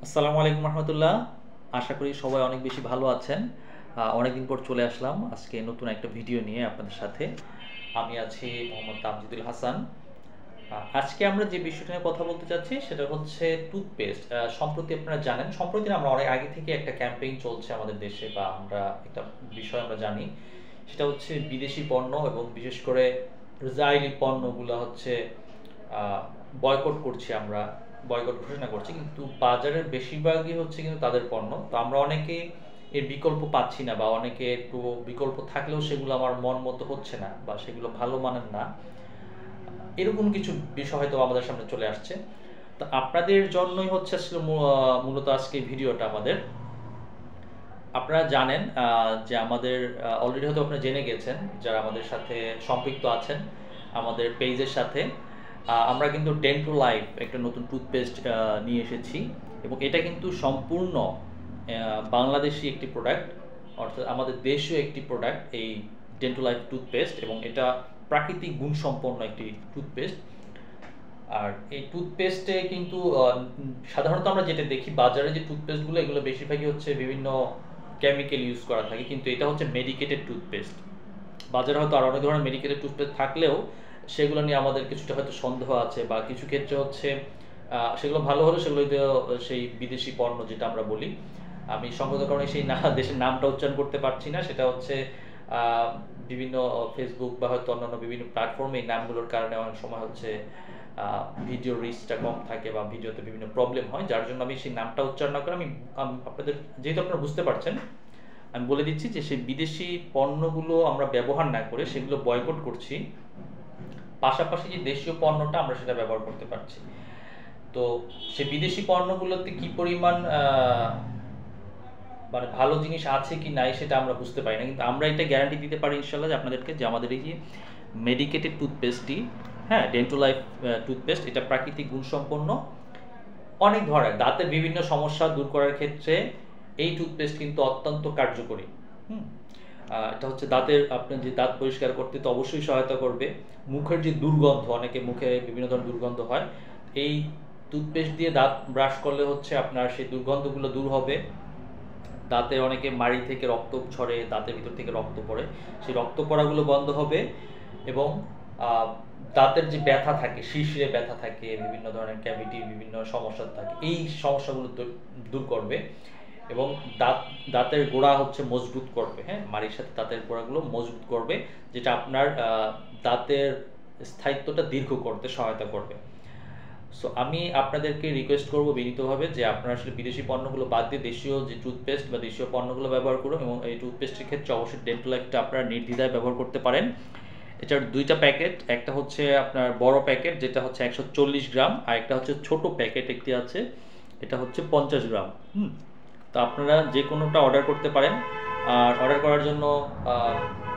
আসসালামু আলাইকুম রহমতুল্লাহ। আশা করি সবাই অনেক বেশি ভালো আছেন। অনেকদিন পর চলে আসলাম আজকে নতুন একটা ভিডিও নিয়ে আপনাদের সাথে। আমি আছি মোহাম্মদ তামজিদুল হাসান। আজকে আমরা যে বিষয়টা নিয়ে কথা বলতে চাচ্ছি সেটা হচ্ছে টুথপেস্ট। সম্প্রতি আপনারা জানেন, সম্প্রতি না, আমরা অনেক আগে থেকে একটা ক্যাম্পেইন চলছে আমাদের দেশে, বা আমরা একটা বিষয় আমরা জানি, সেটা হচ্ছে বিদেশি পণ্য এবং বিশেষ করে ইসরায়েলি পণ্যগুলো হচ্ছে বয়কট করছি আমরা, বয়কট ঘোষণা করছি, কিন্তু বাজারের বেশিরভাগই হচ্ছে কিন্তু তাদের পণ্য। তো আমরা অনেকে এর বিকল্প পাচ্ছি না, বা অনেকে একটু বিকল্প থাকলেও সেগুলো আমার মন মতো হচ্ছে না, বা সেগুলো ভালো মানের না, এরকম কিছু বিষয় হয়তো আমাদের সামনে চলে আসছে। তো আপনাদের জন্যই হচ্ছে আসলে মূলত আজকে ভিডিওটা আমাদের। আপনারা জানেন যে আমাদের অলরেডি হয়তো আপনারা জেনে গেছেন যারা আমাদের সাথে সম্পৃক্ত আছেন আমাদের পেজের সাথে, আমরা কিন্তু ডেন্টো লাইফ একটা নতুন টুথপেস্ট নিয়ে এসেছি, এবং এটা কিন্তু সম্পূর্ণ বাংলাদেশি একটি প্রোডাক্ট, অর্থাৎ আমাদের দেশীয় একটি প্রোডাক্ট এই ডেন্টো লাইফ টুথপেস্ট, এবং এটা প্রাকৃতিক গুণসম্পন্ন একটি টুথপেস্ট। আর এই টুথপেস্টে কিন্তু সাধারণত আমরা যেটা দেখি বাজারে যে টুথপেস্টগুলো, এগুলো বেশিরভাগই হচ্ছে বিভিন্ন কেমিক্যাল ইউজ করা থাকে, কিন্তু এটা হচ্ছে মেডিকেটেড টুথপেস্ট। বাজারে হয়তো আর অনেক ধরনের মেডিকেটেড টুথপেস্ট থাকলেও সেগুলো নিয়ে আমাদের কিছুটা হয়তো সন্দেহ আছে, বা কিছু ক্ষেত্রে হচ্ছে সেগুলো ভালো হলে সেগুলো সেই বিদেশি পণ্য যেটা আমরা বলি, আমি সঙ্গত কারণে সেই দেশের নামটা উচ্চারণ করতে পারছি না, সেটা হচ্ছে বিভিন্ন ফেসবুক বা হয়তো অন্যান্য বিভিন্ন প্ল্যাটফর্মে এই নামগুলোর কারণে অনেক সময় হচ্ছে ভিডিও রিচটা কম থাকে, বা ভিডিওতে বিভিন্ন প্রবলেম হয়, যার জন্য আমি সেই নামটা উচ্চারণ না করে আমি আপনাদের, যেহেতু আপনারা বুঝতে পারছেন, আমি বলে দিচ্ছি যে সেই বিদেশি পণ্যগুলো আমরা ব্যবহার না করে সেগুলো বয়কট করছি, পাশাপাশি যে দেশীয় পণ্যটা আমরা সেটা ব্যবহার করতে পারছি। তো সেই বিদেশি পণ্যগুলোতে কি পরিমাণ মানে ভালো জিনিস আছে কি নাই সেটা আমরা বুঝতে পারি না, কিন্তু আমরা এটা গ্যারান্টি দিতে পারি ইনশাল্লাহ যে আপনাদেরকে, যে আমাদের এই যে মেডিকেটেড টুথপেস্টটি, হ্যাঁ, ডেন্টো লাইফ টুথপেস্ট, এটা প্রাকৃতিক গুণসম্পন্ন, অনেক ধরনের দাঁতের বিভিন্ন সমস্যা দূর করার ক্ষেত্রে এই টুথপেস্ট কিন্তু অত্যন্ত কার্যকরী। হুম এটা হচ্ছে দাঁতের, আপনার যে দাঁত পরিষ্কার করতে তো অবশ্যই সহায়তা করবে। মুখের যে দুর্গন্ধ, অনেকে মুখে বিভিন্ন ধরনের দুর্গন্ধ হয়, এই টুথপেস্ট দিয়ে দাঁত ব্রাশ করলে হচ্ছে আপনার সেই দুর্গন্ধগুলো দূর হবে। দাঁতে অনেকে মাড়ি থেকে রক্ত ঝরে, দাঁতের ভিতর থেকে রক্ত পড়ে, সেই রক্ত পড়াগুলো বন্ধ হবে, এবং দাঁতের যে ব্যথা থাকে, শিরশিরে ব্যথা থাকে, বিভিন্ন ধরনের ক্যাভিটি, বিভিন্ন সমস্যা থাকে, এই সমস্যাগুলো দূর করবে, এবং দাঁতের গোড়া হচ্ছে মজবুত করবে, হ্যাঁ, মাড়ির সাথে দাঁতের গোড়াগুলো মজবুত করবে, যেটা আপনার দাঁতের স্থায়িত্বটা দীর্ঘ করতে সহায়তা করবে। সো আমি আপনাদেরকে রিকোয়েস্ট করব বিনীতভাবে যে আপনারা আসলে বিদেশি পণ্যগুলো বাদ দিয়ে দেশীয় যে টুথপেস্ট বা দেশীয় পণ্যগুলো ব্যবহার করুন, এবং এই টুথপেস্টের ক্ষেত্রে অবশ্যই ডেন্টো লাইফটা আপনারা নির্দ্বিধায় ব্যবহার করতে পারেন। এটার দুইটা প্যাকেট, একটা হচ্ছে আপনার বড় প্যাকেট যেটা হচ্ছে 140 গ্রাম, আর একটা হচ্ছে ছোট প্যাকেট একটি আছে, এটা হচ্ছে 50 গ্রাম। তো আপনারা যে কোনোটা অর্ডার করতে পারেন। আর অর্ডার করার জন্য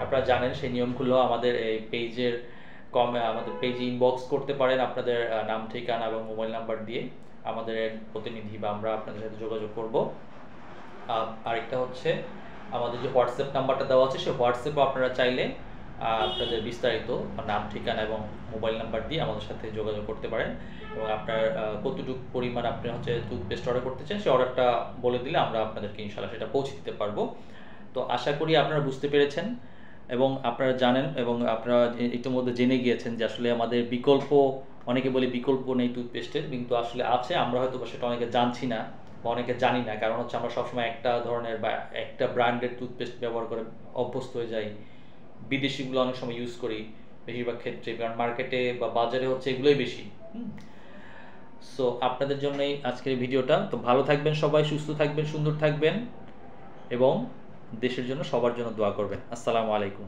আপনারা জানেন সেই নিয়মগুলো, আমাদের এই পেজের আমাদের পেজে ইনবক্স করতে পারেন আপনাদের নাম, ঠিকানা এবং মোবাইল নাম্বার দিয়ে, আমাদের প্রতিনিধি বা আমরা আপনাদের সাথে যোগাযোগ করব। আরেকটা হচ্ছে আমাদের যে হোয়াটসঅ্যাপ নাম্বারটা দেওয়া আছে, সেই হোয়াটসঅ্যাপে আপনারা চাইলে আপনাদের বিস্তারিত নাম, ঠিকানা এবং মোবাইল নাম্বার দিয়ে আমাদের সাথে যোগাযোগ করতে পারেন, এবং আপনার কতটুকু পরিমাণ আপনি হচ্ছে টুথপেস্ট অর্ডার করতে চান সেই অর্ডারটা বলে দিলে আমরা আপনাদেরকে ইনশাল্লাহ সেটা পৌঁছে দিতে পারবো। তো আশা করি আপনারা বুঝতে পেরেছেন, এবং আপনারা জানেন, এবং আপনারা ইতিমধ্যে জেনে গিয়েছেন যে আসলে আমাদের বিকল্প, অনেকে বলে বিকল্প নেই টুথপেস্টের, কিন্তু আসলে আছে, আমরা হয়তো সেটা অনেকে জানছি না বা অনেকে জানি না, কারণ হচ্ছে আমরা সবসময় একটা ধরনের বা একটা ব্র্যান্ডের টুথপেস্ট ব্যবহার করে অভ্যস্ত হয়ে যাই, বিদেশিগুলো অনেক সময় ইউজ করি বেশিরভাগ ক্ষেত্রে, কারণ মার্কেটে বা বাজারে হচ্ছে এগুলোই বেশি। সো আপনাদের জন্যই আজকের ভিডিওটা। তো ভালো থাকবেন সবাই, সুস্থ থাকবেন, সুন্দর থাকবেন, এবং দেশের জন্য সবার জন্য দোয়া করবেন। আসসালামু আলাইকুম।